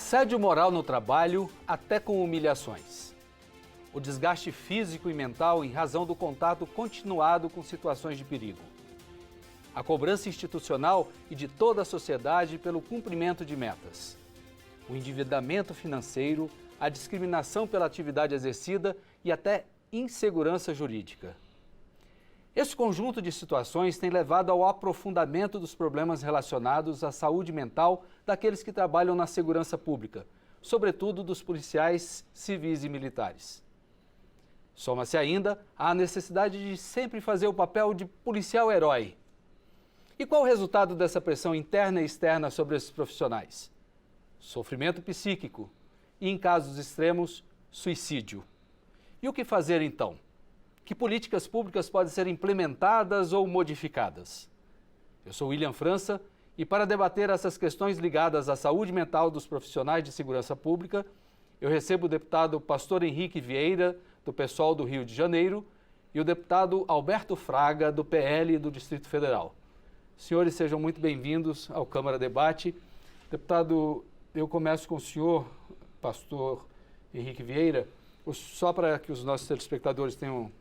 assédio moral no trabalho, até com humilhações. O desgaste físico e mental em razão do contato continuado com situações de perigo. A cobrança institucional e de toda a sociedade pelo cumprimento de metas. O endividamento financeiro, a discriminação pela atividade exercida e até insegurança jurídica. Esse conjunto de situações tem levado ao aprofundamento dos problemas relacionados à saúde mental daqueles que trabalham na segurança pública, sobretudo dos policiais civis e militares. Soma-se ainda a necessidade de sempre fazer o papel de policial-herói. E qual o resultado dessa pressão interna e externa sobre esses profissionais? Sofrimento psíquico e, em casos extremos, suicídio. E o que fazer então? Que políticas públicas podem ser implementadas ou modificadas? Eu sou William França e para debater essas questões ligadas à saúde mental dos profissionais de segurança pública, eu recebo o deputado Pastor Henrique Vieira, do PSOL do Rio de Janeiro, e o deputado Alberto Fraga, do PL do Distrito Federal. Senhores, sejam muito bem-vindos ao Câmara Debate. Deputado, eu começo com o senhor, Pastor Henrique Vieira, só para que os nossos telespectadores tenham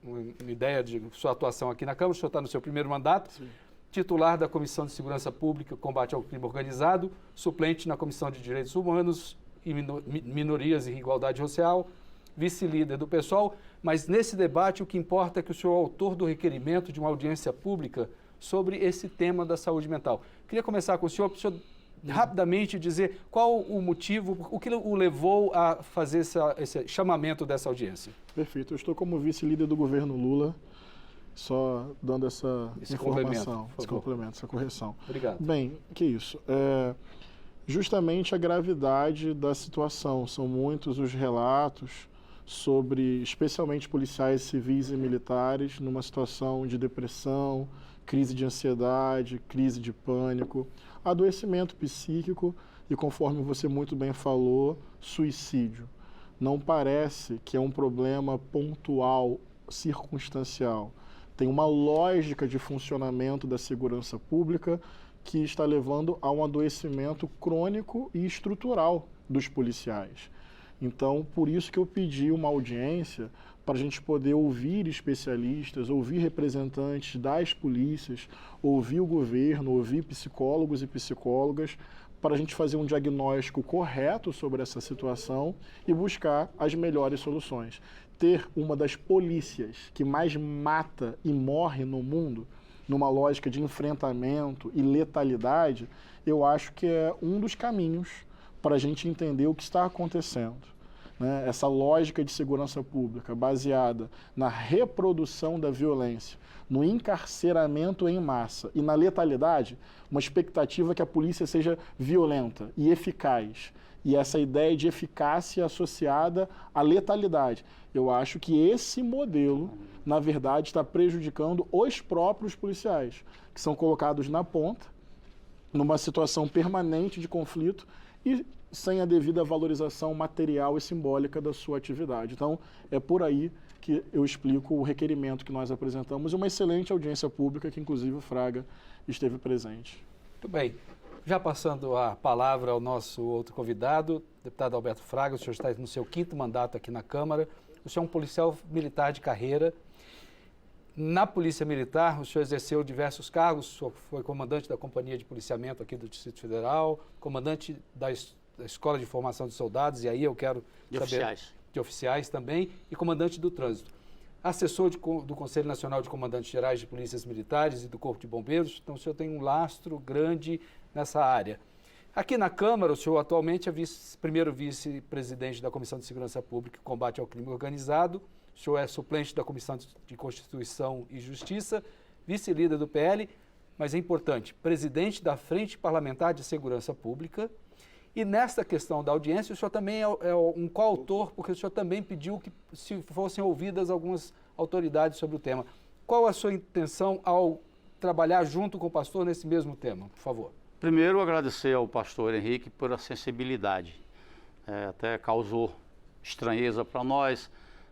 uma ideia de sua atuação aqui na Câmara. O senhor está no seu primeiro mandato, sim, titular da Comissão de Segurança Pública, Combate ao Crime Organizado, suplente na Comissão de Direitos Humanos e Minorias e Igualdade Racial, vice-líder do PSOL, mas nesse debate o que importa é que o senhor é o autor do requerimento de uma audiência pública sobre esse tema da saúde mental. Queria começar com o senhor, para o senhor rapidamente dizer qual o motivo, o que o levou a fazer esse chamamento dessa audiência. Perfeito. Eu estou como vice-líder do governo Lula, só dando essa informação, esse complemento, essa correção. Obrigado. Bem, que isso. Justamente a gravidade da situação. São muitos os relatos sobre, especialmente policiais civis e militares, numa situação de depressão, crise de ansiedade, crise de pânico, adoecimento psíquico e, conforme você muito bem falou, suicídio. Não parece que é um problema pontual, circunstancial. Tem uma lógica de funcionamento da segurança pública que está levando a um adoecimento crônico e estrutural dos policiais. Então, por isso que eu pedi uma audiência para a gente poder ouvir especialistas, ouvir representantes das polícias, ouvir o governo, ouvir psicólogos e psicólogas, para a gente fazer um diagnóstico correto sobre essa situação e buscar as melhores soluções. Ter uma das polícias que mais mata e morre no mundo, numa lógica de enfrentamento e letalidade, eu acho que é um dos caminhos para a gente entender o que está acontecendo. Né? Essa lógica de segurança pública baseada na reprodução da violência, no encarceramento em massa e na letalidade, uma expectativa que a polícia seja violenta e eficaz. E essa ideia de eficácia associada à letalidade. Eu acho que esse modelo, na verdade, está prejudicando os próprios policiais, que são colocados na ponta, numa situação permanente de conflito e sem a devida valorização material e simbólica da sua atividade. Então, é por aí que eu explico o requerimento que nós apresentamos e uma excelente audiência pública que, inclusive, o Fraga esteve presente. Muito bem. Já passando a palavra ao nosso outro convidado, deputado Alberto Fraga, o senhor está no seu 5º mandato aqui na Câmara. O senhor é um policial militar de carreira. Na Polícia Militar, o senhor exerceu diversos cargos, o senhor foi comandante da Companhia de Policiamento aqui do Distrito Federal, comandante da Escola de Formação de Soldados, e aí eu quero saber... De oficiais também, e comandante do Trânsito. Assessor do Conselho Nacional de Comandantes Gerais de Polícias Militares e do Corpo de Bombeiros, então o senhor tem um lastro grande nessa área. Aqui na Câmara, o senhor atualmente é primeiro vice-presidente da Comissão de Segurança Pública e Combate ao Crime Organizado, o senhor é suplente da Comissão de Constituição e Justiça, vice-líder do PL, mas é importante, presidente da Frente Parlamentar de Segurança Pública. E nesta questão da audiência, o senhor também é um coautor, porque o senhor também pediu que se fossem ouvidas algumas autoridades sobre o tema. Qual a sua intenção ao trabalhar junto com o pastor nesse mesmo tema, por favor? Primeiro, agradecer ao pastor Henrique pela sensibilidade. Até causou estranheza para nós.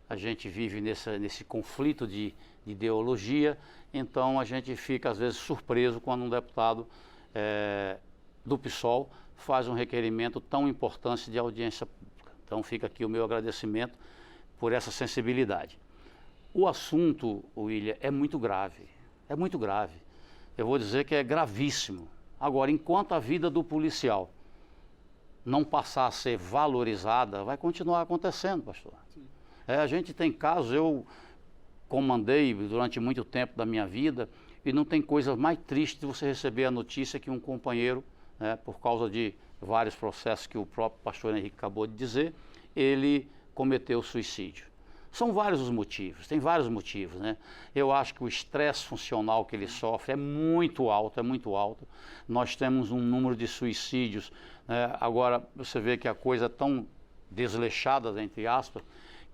A gente vive nesse conflito de ideologia, então a gente fica às vezes surpreso quando um deputado do PSOL faz um requerimento tão importante de audiência pública. Então fica aqui o meu agradecimento por essa sensibilidade. O assunto, William, é muito grave, é muito grave. Eu vou dizer que é gravíssimo. Agora, enquanto a vida do policial não passar a ser valorizada, vai continuar acontecendo, pastor. A gente tem casos, eu comandei durante muito tempo da minha vida, e não tem coisa mais triste de você receber a notícia que um companheiro, né, por causa de vários processos que o próprio pastor Henrique acabou de dizer, ele cometeu suicídio. São vários os motivos, tem vários motivos, né? Eu acho que o estresse funcional que ele sofre é muito alto, é muito alto. Nós temos um número de suicídios, né? Agora você vê que a coisa é tão desleixada, entre aspas,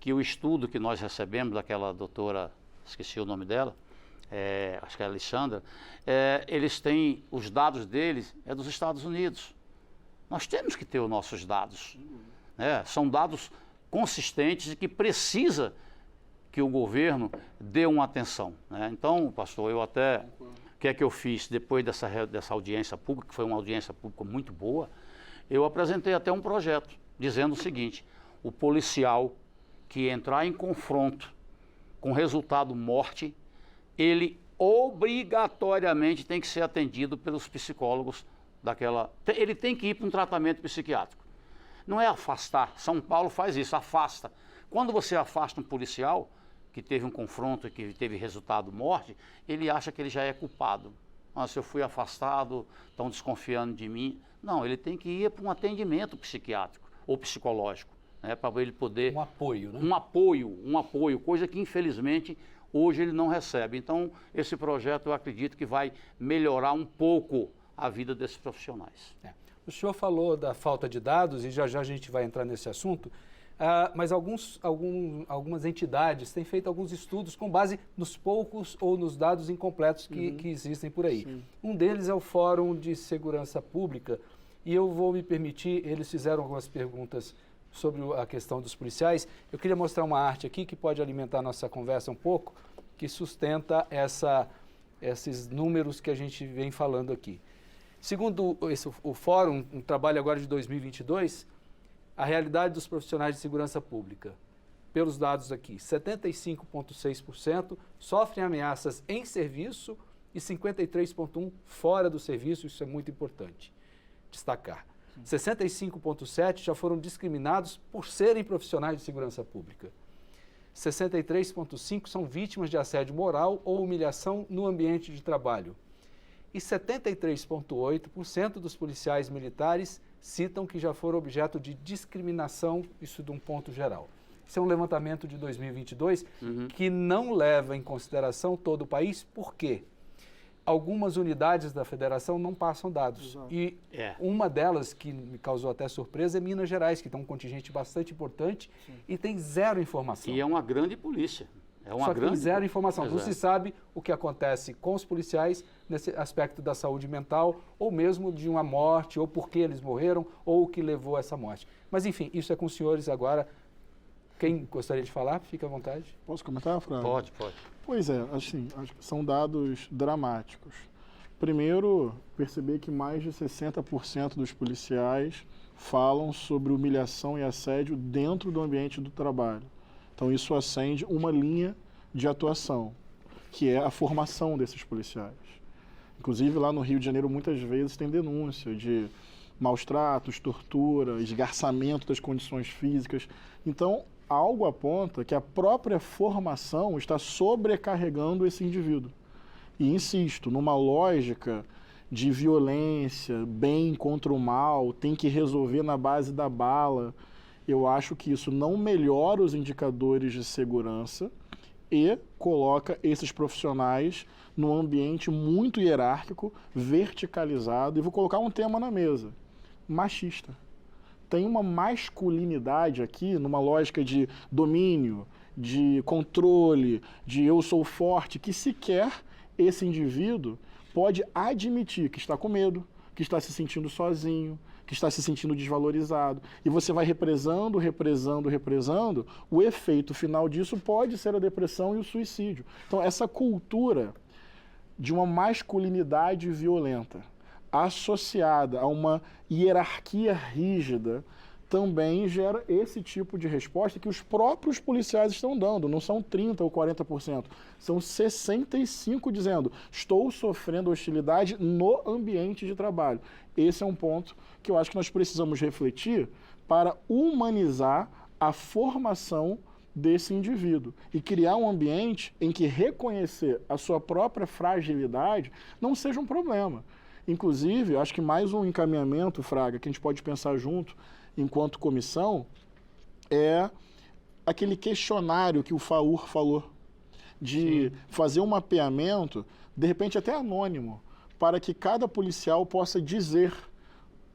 que o estudo que nós recebemos daquela doutora, esqueci o nome dela, acho que é a Alexandra, eles têm, os dados deles é dos Estados Unidos. Nós temos que ter os nossos dados, né? São dados consistentes e que precisa que o governo dê uma atenção, né? Então, pastor, eu até, o que é que eu fiz depois dessa audiência pública, que foi uma audiência pública muito boa, eu apresentei até um projeto dizendo o seguinte: o policial que entrar em confronto com resultado morte, ele obrigatoriamente tem que ser atendido pelos psicólogos daquela... Ele tem que ir para um tratamento psiquiátrico. Não é afastar. São Paulo faz isso, afasta. Quando você afasta um policial que teve um confronto e que teve resultado morte, ele acha que ele já é culpado. Se eu fui afastado, estão desconfiando de mim. Não, ele tem que ir para um atendimento psiquiátrico ou psicológico, né, para ele poder... Um apoio, né? Um apoio, coisa que infelizmente hoje ele não recebe. Então, esse projeto eu acredito que vai melhorar um pouco a vida desses profissionais. O senhor falou da falta de dados, e já já a gente vai entrar nesse assunto, mas algumas entidades têm feito alguns estudos com base nos poucos ou nos dados incompletos que existem por aí. Sim. Um deles é o Fórum de Segurança Pública, e eu vou me permitir, eles fizeram algumas perguntas sobre a questão dos policiais. Eu queria mostrar uma arte aqui que pode alimentar a nossa conversa um pouco, que sustenta esses números que a gente vem falando aqui. Segundo o Fórum, um trabalho agora de 2022, a realidade dos profissionais de segurança pública, pelos dados aqui, 75,6% sofrem ameaças em serviço e 53,1% fora do serviço, isso é muito importante destacar. 65,7% já foram discriminados por serem profissionais de segurança pública. 63,5% são vítimas de assédio moral ou humilhação no ambiente de trabalho. E 73,8% dos policiais militares citam que já foram objeto de discriminação, isso de um ponto geral. Isso é um levantamento de 2022 que não leva em consideração todo o país, por quê? Algumas unidades da federação não passam dados. Exato. E uma delas, que me causou até surpresa, é Minas Gerais, que tem um contingente bastante importante. Sim. E tem zero informação. E é uma grande polícia. Só que tem zero informação. Não se sabe o que acontece com os policiais nesse aspecto da saúde mental, ou mesmo de uma morte, ou por que eles morreram, ou o que levou a essa morte. Mas, enfim, isso é com os senhores agora. Quem gostaria de falar, fica à vontade. Posso comentar, Fran? Pode. Pois é, assim, são dados dramáticos. Primeiro, perceber que mais de 60% dos policiais falam sobre humilhação e assédio dentro do ambiente do trabalho. Então, isso acende uma linha de atuação, que é a formação desses policiais. Inclusive, lá no Rio de Janeiro, muitas vezes tem denúncia de maus tratos, tortura, esgarçamento das condições físicas. Então, algo aponta que a própria formação está sobrecarregando esse indivíduo. E insisto, numa lógica de violência, bem contra o mal, tem que resolver na base da bala, eu acho que isso não melhora os indicadores de segurança e coloca esses profissionais num ambiente muito hierárquico, verticalizado. E vou colocar um tema na mesa: machista. Tem uma masculinidade aqui, numa lógica de domínio, de controle, de eu sou forte, que sequer esse indivíduo pode admitir que está com medo, que está se sentindo sozinho, que está se sentindo desvalorizado. E você vai represando, o efeito final disso pode ser a depressão e o suicídio. Então, essa cultura de uma masculinidade violenta, associada a uma hierarquia rígida, também gera esse tipo de resposta que os próprios policiais estão dando. Não são 30% ou 40%, são 65% dizendo: estou sofrendo hostilidade no ambiente de trabalho. Esse é um ponto que eu acho que nós precisamos refletir para humanizar a formação desse indivíduo e criar um ambiente em que reconhecer a sua própria fragilidade não seja um problema. Inclusive, acho que mais um encaminhamento, Fraga, que a gente pode pensar junto enquanto comissão, é aquele questionário que o FAUR falou, de fazer um mapeamento, de repente até anônimo, para que cada policial possa dizer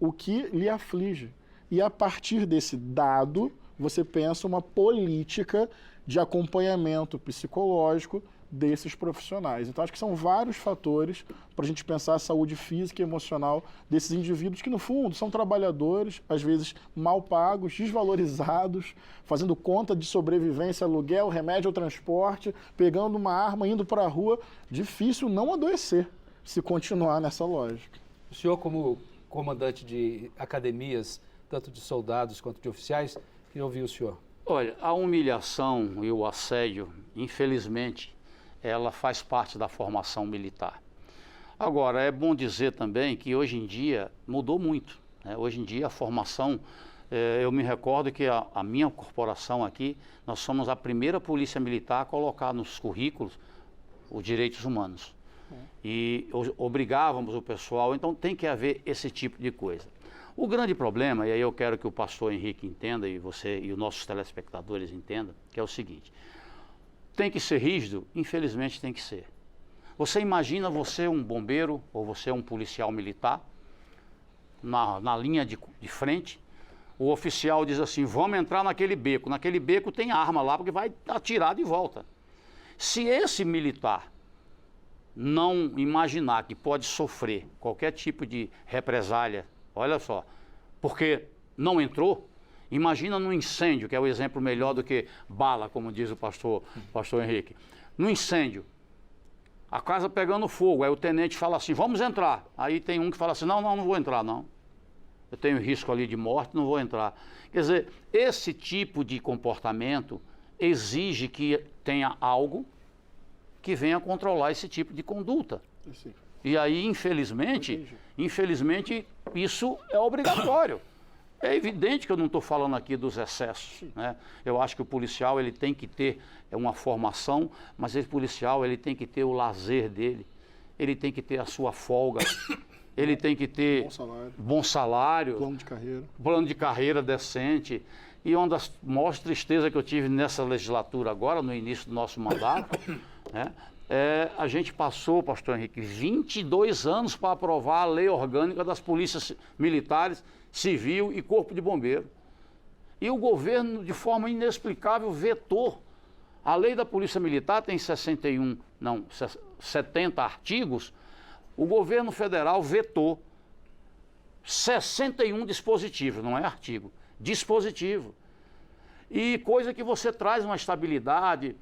o que lhe aflige. E a partir desse dado, você pensa uma política de acompanhamento psicológico desses profissionais. Então, acho que são vários fatores para a gente pensar a saúde física e emocional desses indivíduos que, no fundo, são trabalhadores, às vezes mal pagos, desvalorizados, fazendo conta de sobrevivência, aluguel, remédio ou transporte, pegando uma arma, indo para a rua. Difícil não adoecer se continuar nessa lógica. O senhor, como comandante de academias, tanto de soldados quanto de oficiais, queria ouvir o senhor. Olha, a humilhação e o assédio, infelizmente, ela faz parte da formação militar. Agora, é bom dizer também que hoje em dia mudou muito, né? Hoje em dia a formação, eu me recordo que a minha corporação aqui, nós somos a primeira polícia militar a colocar nos currículos os direitos humanos. E obrigávamos o pessoal, então tem que haver esse tipo de coisa. O grande problema, e aí eu quero que o pastor Henrique entenda, e você e os nossos telespectadores entendam, que é o seguinte: tem que ser rígido? Infelizmente tem que ser. Você imagina você um bombeiro ou você um policial militar na linha de frente, o oficial diz assim: vamos entrar naquele beco tem arma lá porque vai atirar de volta. Se esse militar não imaginar que pode sofrer qualquer tipo de represália, olha só, porque não entrou, imagina no incêndio, que é o exemplo melhor do que bala, como diz o pastor Henrique. No incêndio, a casa pegando fogo, aí o tenente fala assim: vamos entrar. Aí tem um que fala assim: não vou entrar não. Eu tenho risco ali de morte, não vou entrar. Quer dizer, esse tipo de comportamento exige que tenha algo que venha controlar esse tipo de conduta. Sim. E aí, infelizmente, isso é obrigatório. É evidente que eu não estou falando aqui dos excessos, né? Eu acho que o policial ele tem que ter uma formação, mas esse policial ele tem que ter o lazer dele, ele tem que ter a sua folga, ele tem que ter bom salário, plano de carreira decente. E uma das maiores tristezas que eu tive nessa legislatura agora, no início do nosso mandato, né, a gente passou, pastor Henrique, 22 anos para aprovar a lei orgânica das polícias militares, civil e corpo de bombeiro. E o governo, de forma inexplicável, vetou. A lei da polícia militar tem 70 artigos, o governo federal vetou 61 dispositivos, não é artigo, dispositivo. E coisa que você traz uma estabilidade,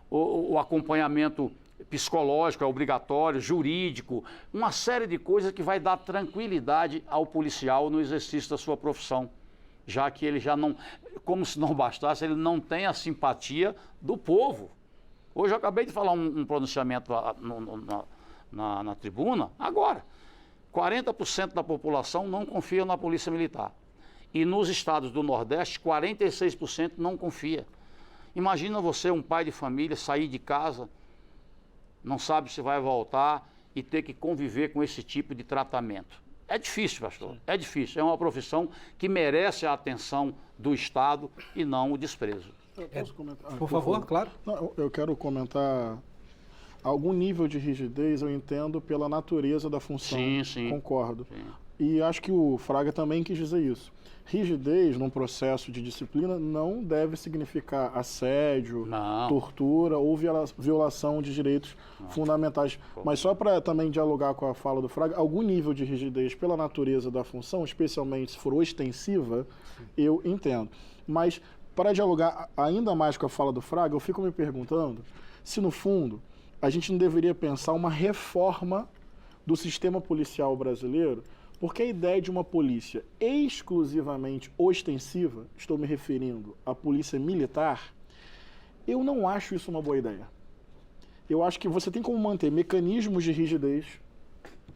o acompanhamento psicológico é obrigatório, jurídico, uma série de coisas que vai dar tranquilidade ao policial no exercício da sua profissão, já que ele já não, como se não bastasse, ele não tem a simpatia do povo. Hoje eu acabei de falar um pronunciamento na tribuna, agora, 40% da população não confia na polícia militar. E nos estados do Nordeste, 46% não confia. Imagina você, um pai de família, sair de casa, não sabe se vai voltar e ter que conviver com esse tipo de tratamento. É difícil, pastor, é difícil. É uma profissão que merece a atenção do Estado e não o desprezo. Eu posso comentar? Por favor, claro. Não, eu quero comentar algum nível de rigidez, eu entendo pela natureza da função. Sim. Concordo. Sim. E acho que o Fraga também quis dizer isso. Rigidez num processo de disciplina não deve significar assédio, tortura ou violação de direitos fundamentais. Mas só para também dialogar com a fala do Fraga, algum nível de rigidez pela natureza da função, especialmente se for ostensiva, eu entendo. Mas para dialogar ainda mais com a fala do Fraga, eu fico me perguntando se no fundo a gente não deveria pensar uma reforma do sistema policial brasileiro, porque a ideia de uma polícia exclusivamente ostensiva, estou me referindo à polícia militar, eu não acho isso uma boa ideia. Eu acho que você tem como manter mecanismos de rigidez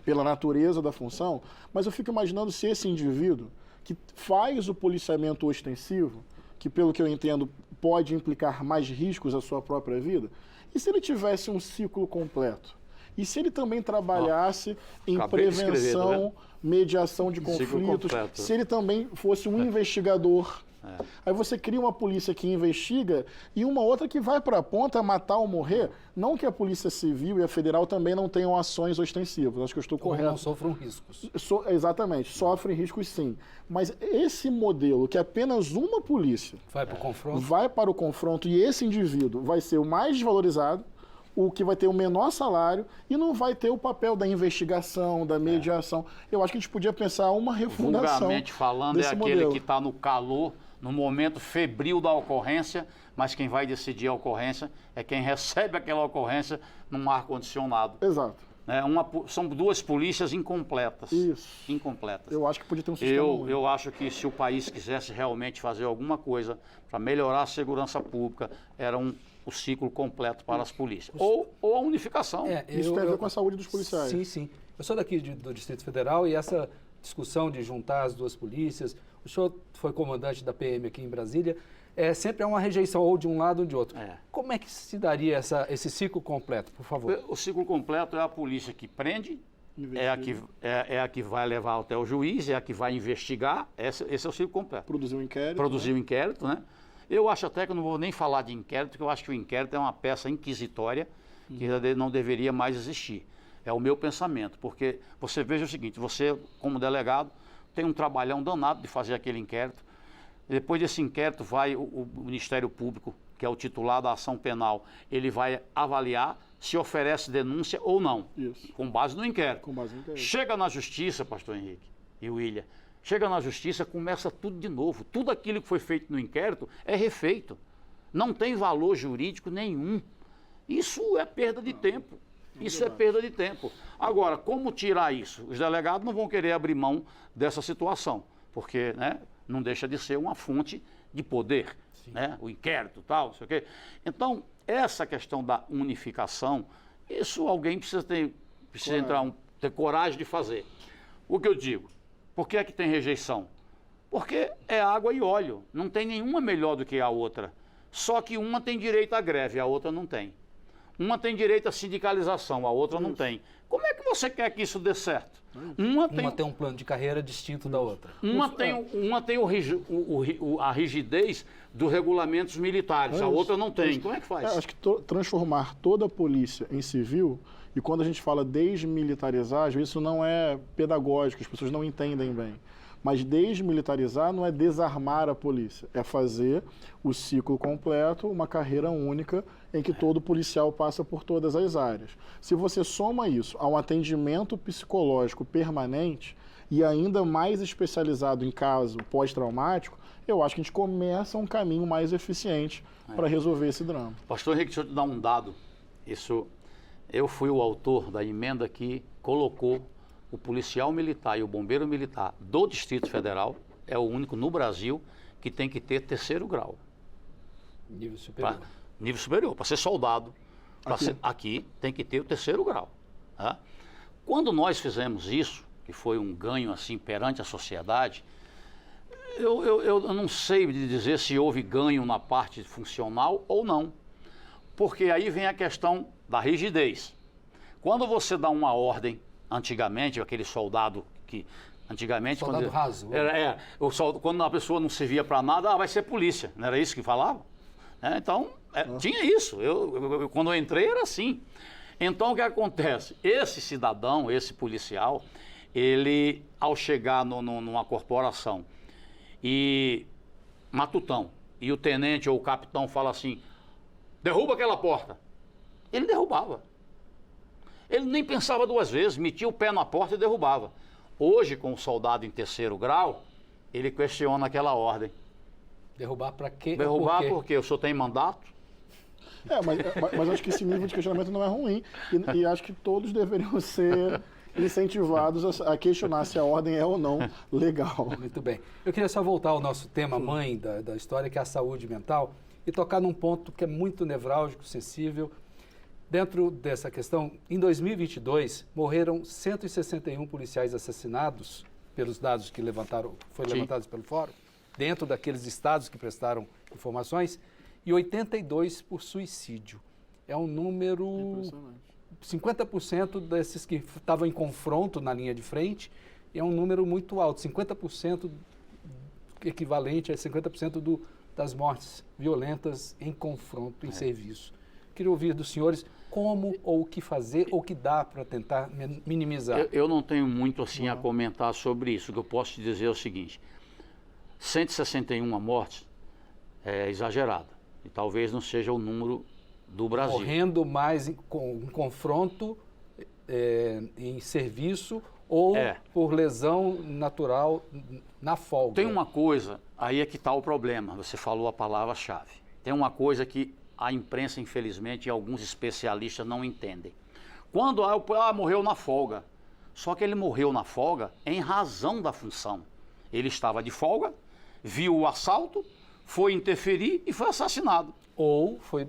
pela natureza da função, mas eu fico imaginando se esse indivíduo que faz o policiamento ostensivo, que pelo que eu entendo pode implicar mais riscos à sua própria vida, e se ele tivesse um ciclo completo? E se ele também trabalhasse em prevenção, mediação de conflitos, se ele também fosse um investigador? Aí você cria uma polícia que investiga e uma outra que vai para a ponta matar ou morrer. Não que a Polícia Civil e a Federal também não tenham ações ostensivas. Acho que eu estou correto. Não sofram riscos. Exatamente, sofrem riscos sim. Mas esse modelo que apenas uma polícia vai para o confronto e esse indivíduo vai ser o mais desvalorizado, o que vai ter o menor salário e não vai ter o papel da investigação, da mediação. Eu acho que a gente podia pensar uma refundação. Vulgarmente falando, é aquele modelo que está no calor, no momento febril da ocorrência, mas quem vai decidir a ocorrência é quem recebe aquela ocorrência num ar-condicionado. Exato. São duas polícias incompletas. Isso. Incompletas. Eu acho que podia ter um sistema. Eu acho que se o país quisesse realmente fazer alguma coisa para melhorar a segurança pública, era o ciclo completo para as polícias. Ou a unificação. Isso tem a ver com a saúde dos policiais. Sim, sim. Eu sou daqui do Distrito Federal e essa discussão de juntar as duas polícias, o senhor foi comandante da PM aqui em Brasília, sempre é uma rejeição ou de um lado ou de outro. Como é que se daria esse ciclo completo, por favor? O ciclo completo é a polícia que prende, é a que vai levar até o juiz, é a que vai investigar, esse é o ciclo completo. Produzir um inquérito. Produzir um inquérito, né? Eu acho até que eu não vou nem falar de inquérito, porque eu acho que o inquérito é uma peça inquisitória que não deveria mais existir. É o meu pensamento, porque você veja o seguinte, você, como delegado, tem um trabalhão danado de fazer aquele inquérito. Depois desse inquérito vai o Ministério Público, que é o titular da ação penal, ele vai avaliar se oferece denúncia ou não, com base no inquérito. Com base no inquérito. Chega na justiça, pastor Henrique e William, chega na justiça, começa tudo de novo. Tudo aquilo que foi feito no inquérito é refeito. Não tem valor jurídico nenhum. Isso é perda de tempo. Isso é perda de tempo. Agora, como tirar isso? Os delegados não vão querer abrir mão dessa situação, porque não deixa de ser uma fonte de poder, o inquérito e tal, não sei o quê. Então, essa questão da unificação, isso alguém precisa ter coragem de fazer. O que eu digo? Por que é que tem rejeição? Porque é água e óleo. Não tem nenhuma melhor do que a outra. Só que uma tem direito à greve, a outra não tem. Uma tem direito à sindicalização, a outra não tem. Como é que você quer que isso dê certo? Uma tem um plano de carreira distinto da outra. Uma tem a rigidez dos regulamentos militares, a outra não tem. Como é que faz? Acho que transformar toda a polícia em civil, e quando a gente fala desmilitarizar, às vezes isso não é pedagógico, as pessoas não entendem bem. Mas desmilitarizar não é desarmar a polícia, é fazer o ciclo completo, uma carreira única em que todo policial passa por todas as áreas. Se você soma isso a um atendimento psicológico permanente e ainda mais especializado em caso pós-traumático, eu acho que a gente começa um caminho mais eficiente para resolver esse drama. Pastor Henrique, deixa eu te dar um dado. Eu fui o autor da emenda que colocou o policial militar e o bombeiro militar do Distrito Federal, é o único no Brasil que tem que ter 3º grau. Nível superior. Nível superior. Para ser soldado, aqui tem que ter o 3º grau. Tá? Quando nós fizemos isso, que foi um ganho assim perante a sociedade, eu não sei dizer se houve ganho na parte funcional ou não. Porque aí vem a questão da rigidez. Quando você dá uma ordem, antigamente, aquele soldado que... Antigamente, soldado raso. Quando a pessoa não servia para nada, vai ser polícia. Não era isso que falava? Então, tinha isso. Quando eu entrei, era assim. Então, o que acontece? Esse cidadão, esse policial, ele, ao chegar numa corporação e matutão, e o tenente ou o capitão fala assim, derruba aquela porta. Ele derrubava. Ele nem pensava 2 vezes, metia o pé na porta e derrubava. Hoje, com o soldado em 3º grau, ele questiona aquela ordem. Derrubar para quê? Derrubar porque o senhor tem mandato? Mas acho que esse nível de questionamento não é ruim. E acho que todos deveriam ser incentivados a questionar se a ordem é ou não legal. Muito bem. Eu queria só voltar ao nosso tema mãe da história, que é a saúde mental, e tocar num ponto que é muito nevrálgico, sensível. Dentro dessa questão, em 2022, morreram 161 policiais assassinados, pelos dados que foram levantados pelo Fórum, dentro daqueles estados que prestaram informações, e 82 por suicídio. É um número... 50% desses que estavam em confronto na linha de frente, é um número muito alto, 50% equivalente a 50% das mortes violentas em confronto, em serviço. Queria ouvir dos senhores como ou o que fazer ou o que dá para tentar minimizar. Eu não tenho muito assim a comentar sobre isso. O que eu posso te dizer é o seguinte: 161 mortes é exagerado e talvez não seja o número do Brasil. Morrendo mais em confronto, em serviço ou por lesão natural na folga. Tem uma coisa, aí é que está o problema, você falou a palavra-chave. Tem uma coisa que a imprensa, infelizmente, e alguns especialistas não entendem. Quando morreu na folga, só que ele morreu na folga em razão da função. Ele estava de folga, viu o assalto, foi interferir e foi assassinado. Ou foi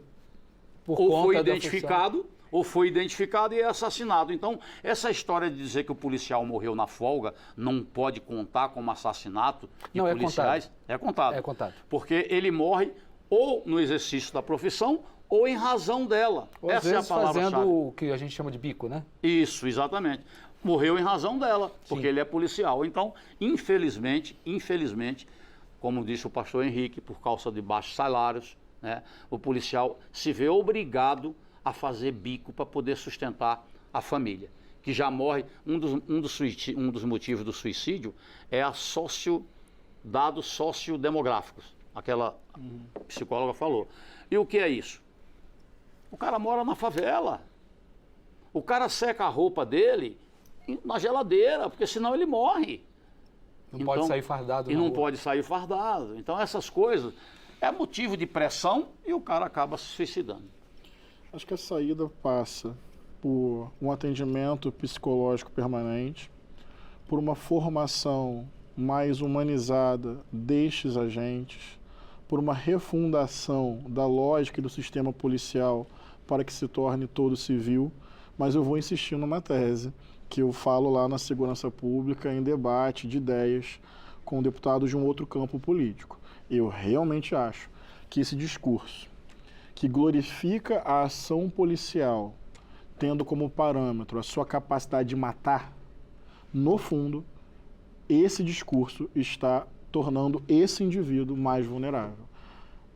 identificado e é assassinado. Então, essa história de dizer que o policial morreu na folga não pode contar como assassinato de policiais. É contado. É contado. Porque ele morre ou no exercício da profissão ou em razão dela. Ou essa é a palavra-chave. Fazendo o que a gente chama de bico, né? Isso, exatamente. Morreu em razão dela, porque Sim. ele é policial. Então, infelizmente, como disse o pastor Henrique, por causa de baixos salários, né, o policial se vê obrigado a fazer bico para poder sustentar a família, que já morre. Um dos motivos do suicídio é dados sociodemográficos, aquela psicóloga falou. E o que é isso? O cara mora na favela, o cara seca a roupa dele na geladeira, porque senão ele morre. Não pode sair fardado. E não pode sair fardado. Então essas coisas é motivo de pressão e o cara acaba se suicidando. Acho que a saída passa por um atendimento psicológico permanente, por uma formação mais humanizada destes agentes, por uma refundação da lógica do sistema policial para que se torne todo civil, mas eu vou insistir numa tese que eu falo lá na Segurança Pública em debate de ideias com deputados de um outro campo político. Eu realmente acho que esse discurso que glorifica a ação policial, tendo como parâmetro a sua capacidade de matar, no fundo, esse discurso está tornando esse indivíduo mais vulnerável.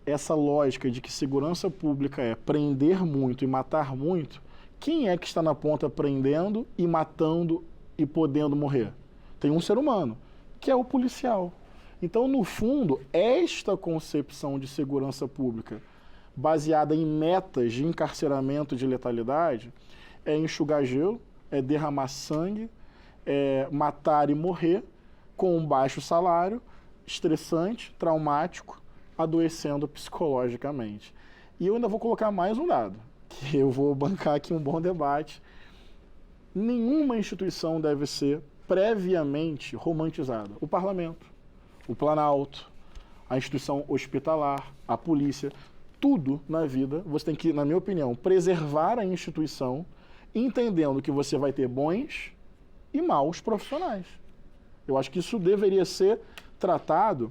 Essa lógica de que segurança pública é prender muito e matar muito, quem é que está na ponta prendendo e matando e podendo morrer? Tem um ser humano, que é o policial. Então, no fundo, esta concepção de segurança pública, baseada em metas de encarceramento de letalidade, é enxugar gelo, é derramar sangue, é matar e morrer com um baixo salário, estressante, traumático, adoecendo psicologicamente. E eu ainda vou colocar mais um dado, que eu vou bancar aqui um bom debate. Nenhuma instituição deve ser previamente romantizada. O Parlamento, o Planalto, a instituição hospitalar, a polícia, tudo na vida, você tem que, na minha opinião, preservar a instituição, entendendo que você vai ter bons e maus profissionais. Eu acho que isso deveria ser tratado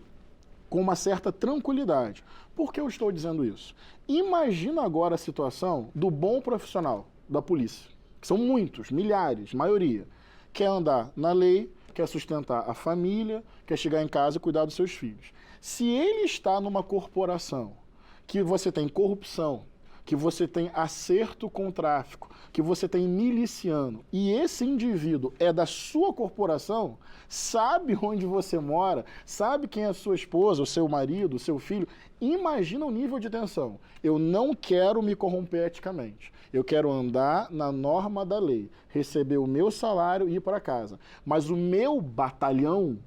com uma certa tranquilidade. Por que eu estou dizendo isso? Imagina agora a situação do bom profissional da polícia, que são muitos, milhares, maioria, quer andar na lei, quer sustentar a família, quer chegar em casa e cuidar dos seus filhos. Se ele está numa corporação que você tem corrupção, que você tem acerto com o tráfico, que você tem miliciano, e esse indivíduo é da sua corporação, sabe onde você mora, sabe quem é a sua esposa, o seu marido, o seu filho, imagina o nível de tensão. Eu não quero me corromper eticamente. Eu quero andar na norma da lei, receber o meu salário e ir para casa. Mas o meu batalhão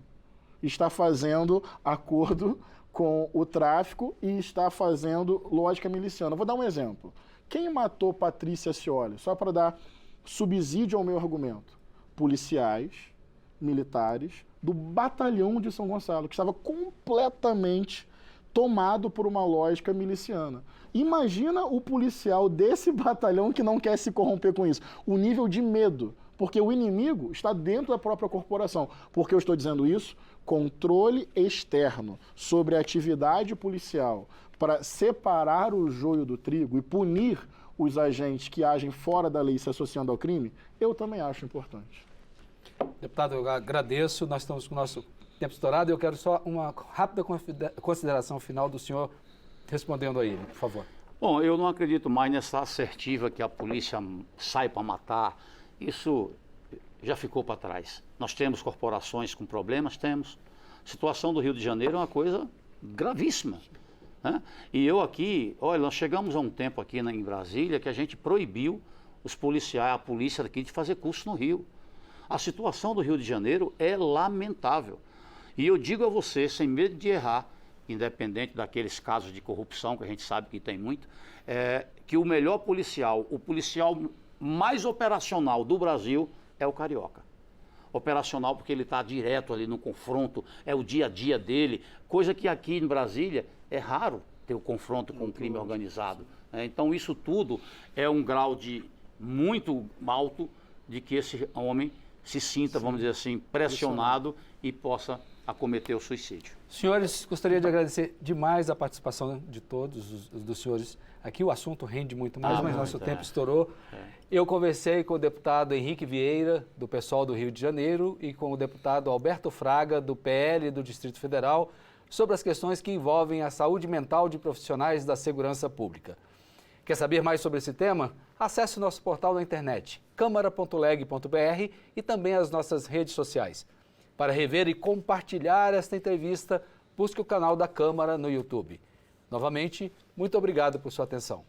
está fazendo acordo com o tráfico e está fazendo lógica miliciana. Vou dar um exemplo. Quem matou Patrícia Scioli? Só para dar subsídio ao meu argumento. policiais militares do batalhão de São Gonçalo, que estava completamente tomado por uma lógica miliciana. Imagina o policial desse batalhão que não quer se corromper com isso. O nível de medo, porque o inimigo está dentro da própria corporação. Por que eu estou dizendo isso? Controle externo sobre a atividade policial para separar o joio do trigo e punir os agentes que agem fora da lei se associando ao crime, eu também acho importante. Deputado, eu agradeço. Nós estamos com o nosso tempo estourado. Eu quero só uma rápida consideração final do senhor respondendo a ele, por favor. Bom, eu não acredito mais nessa assertiva que a polícia sai para matar. Isso já ficou para trás. Nós temos corporações com problemas? Temos. A situação do Rio de Janeiro é uma coisa gravíssima, né? E eu aqui, olha, nós chegamos a um tempo aqui em Brasília que a gente proibiu os policiais, a polícia daqui de fazer curso no Rio. A situação do Rio de Janeiro é lamentável. E eu digo a você, sem medo de errar, independente daqueles casos de corrupção, que a gente sabe que tem muito, que o melhor policial, o policial mais operacional do Brasil é o carioca. Operacional porque ele está direto ali no confronto, é o dia a dia dele, coisa que aqui em Brasília é raro ter o confronto com o crime organizado. Então isso tudo é um grau de muito alto de que esse homem se sinta, vamos dizer assim, pressionado e possa acometer o suicídio. Senhores, gostaria de agradecer demais a participação de todos dos senhores. Aqui o assunto rende muito mais, mas nosso tempo estourou. Eu conversei com o deputado Henrique Vieira, do PSOL do Rio de Janeiro, e com o deputado Alberto Fraga, do PL do Distrito Federal, sobre as questões que envolvem a saúde mental de profissionais da segurança pública. Quer saber mais sobre esse tema? Acesse o nosso portal na internet, câmara.leg.br, e também as nossas redes sociais. Para rever e compartilhar esta entrevista, busque o canal da Câmara no YouTube. Novamente, muito obrigado por sua atenção.